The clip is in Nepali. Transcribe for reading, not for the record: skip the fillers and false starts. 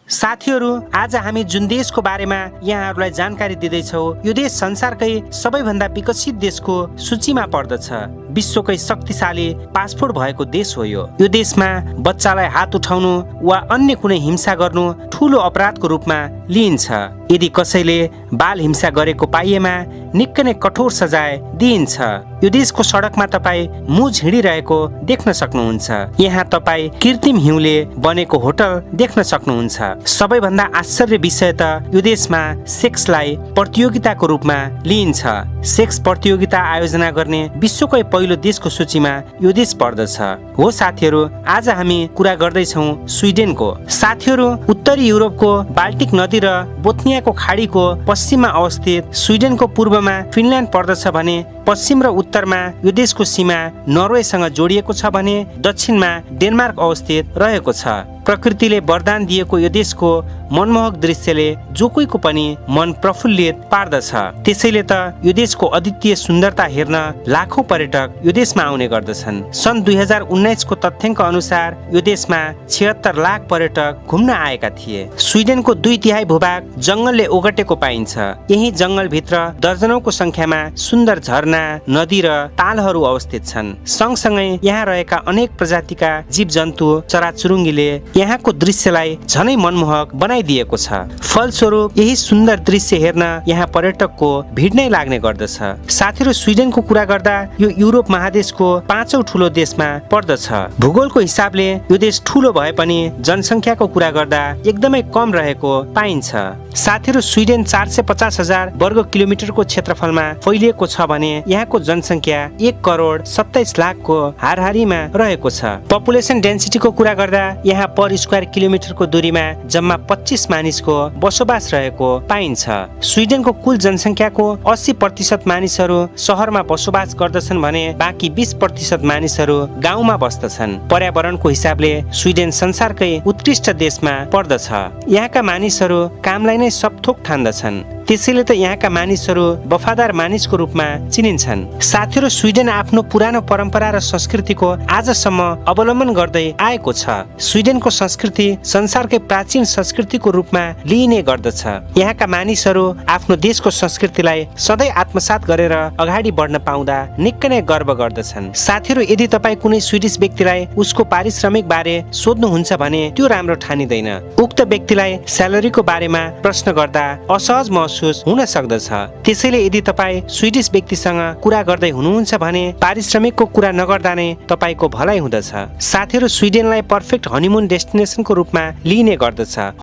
साथीहरू, आज हामी जुन देशको बारेमा यहाँहरूलाई जानकारी दिँदैछौँ यो देश संसारकै सबैभन्दा विकसित देशको सूचीमा पर्दछ। विश्वकै शक्तिशाली पासपोर्ट भएको देश हो यो देशमा बच्चालाई हात उठाउनु वा अन्य कुनै हिंसा गर्नु ठूलो अपराधको रूपमा लिइन्छ। यदि कसैले बाल हिंसा गरेको पाइएमा निकै नै कठोर सजाय दिइन्छ। यो देशको सडकमा तपाईँ मुज हिँडिरहेको देख्न सक्नुहुन्छ। यहाँ तपाईँ कृत्रिम हिउँले बनेको होटल देख्न सक्नुहुन्छ। सबैभन्दा आश्चर्य विषय त यो देशमा सेक्सलाई प्रतियोगिताको रूपमा लिइन्छ। सेक्स प्रतियोगिता आयोजना गर्ने विश्वकै पहिलो देशको सूचीमा यो देश पर्दछ। हो साथीहरू, आज हामी कुरा गर्दैछौँ स्विडेनको। साथीहरू, उत्तरी युरोपको बाल्टिक नदी र बोथनियाको खाडीको पश्चिममा अवस्थित स्विडेनको पूर्वमा फिनल्यान्ड पर्दछ भने पश्चिम र उत्तरमा यो देशको सीमा नर्वेसँग जोडिएको छ भने दक्षिणमा डेनमार्क अवस्थित रहेको छ। प्रकृतिले वरदान दिएको यो देशको मनमोहक दृश्यले जो कोहीको पनि मन प्रफुल्लित पार्दछ। त्यसैले त यो देशको अद्वितीय सुन्दरता हेर्न लाखौं पर्यटक यो देशमा आउने गर्दछन्। सन् 2019 को तथ्याङ्क अनुसार यो देशमा 76 लाख पर्यटक घुम्न आएका थिए। स्विडेनको 2/3 भूभाग जंगलले ओगटेको पाइन्छ। यही जंगलभित्र दर्जनौंको संख्यामा सुन्दर झरना, नदी र तालहरू अवस्थित छन्। सँगसँगै यहाँ रहेका अनेक प्रजातिका जीव जन्तु, चराचुरुङ्गीले यहाँको दृश्यलाई झनै मनमोहक बनाइदिएको छ। फलस्वरूप यही सुन्दर दृश्य हेर्न यहाँ पर्यटकको भिड नै लाग्ने गर्दछ। साथीहरू, स्विडेनको कुरा गर्दा यो युरोप महादेशको 5औं ठूलो देशमा पर्दछ। भूगोलको हिसाबले यो देश ठूलो भए पनि जनसङ्ख्याको कुरा गर्दा एकदमै कम रहेको पाइन्छ। साथीहरू, स्विडेन 450,000 वर्ग किलोमिटरको क्षेत्रफलमा फैलिएको छ भने यहाँको जनसङ्ख्या 1,27,00,000 को हाराहारीमा रहेको छ। पपुलेसन डेन्सिटीको कुरा गर्दा यहाँ पर स्क्वायर किलोमिटरको दूरीमा जम्मा 25 मानिसको बसोबास रहेको पाइन्छ। स्विडेनको कुल जनसङ्ख्याको 80% मानिसहरू सहरमा बसोबास गर्दछन् भने बाँकी 20% मानिसहरू गाउँमा बस्दछन्। पर्यावरणको हिसाबले स्विडेन संसारकै उत्कृष्ट देशमा पर्दछ। यहाँका मानिसहरू कामलाई नै सबथोक ठान्दछन्। त्यसैले त यहाँका मानिसहरू वफादार मानिसको रूपमा चिनिन्छन्। साथीहरू, स्विडेन आफ्नो पुरानो परम्परा र संस्कृतिको आजसम्म अवलम्बन गर्दै आएको छ। स्विडेनको संस्कृति संसारकै प्राचीन संस्कृतिको रूपमा लिइने गर्दछ। यहाँका मानिसहरू आफ्नो देशको संस्कृतिलाई सधैँ आत्मसात गरेर अगाडि बढ्न पाउँदा निकै नै गर्व गर्दछन्। साथीहरू, यदि तपाईँ कुनै स्विडिश व्यक्तिलाई उसको पारिश्रमिक बारे सोध्नुहुन्छ भने त्यो राम्रो ठानिँदैन। उक्त व्यक्तिलाई स्यालेरीको बारेमा प्रश्न गर्दा असहज महसुस हुन सक्दछ। त्यसैले यदि तपाईँ स्विडिश व्यक्तिसँग कुरा गर्दै हुनुहुन्छ भने पारिश्रमिकको कुरा नगर्दा नै तपाईँको भलाइ हुँदछ। साथीहरू, स्विडेनलाई पर्फेक्ट हनीमुन डेस्टिनेसनको रूपमा लिइने गर्दछ।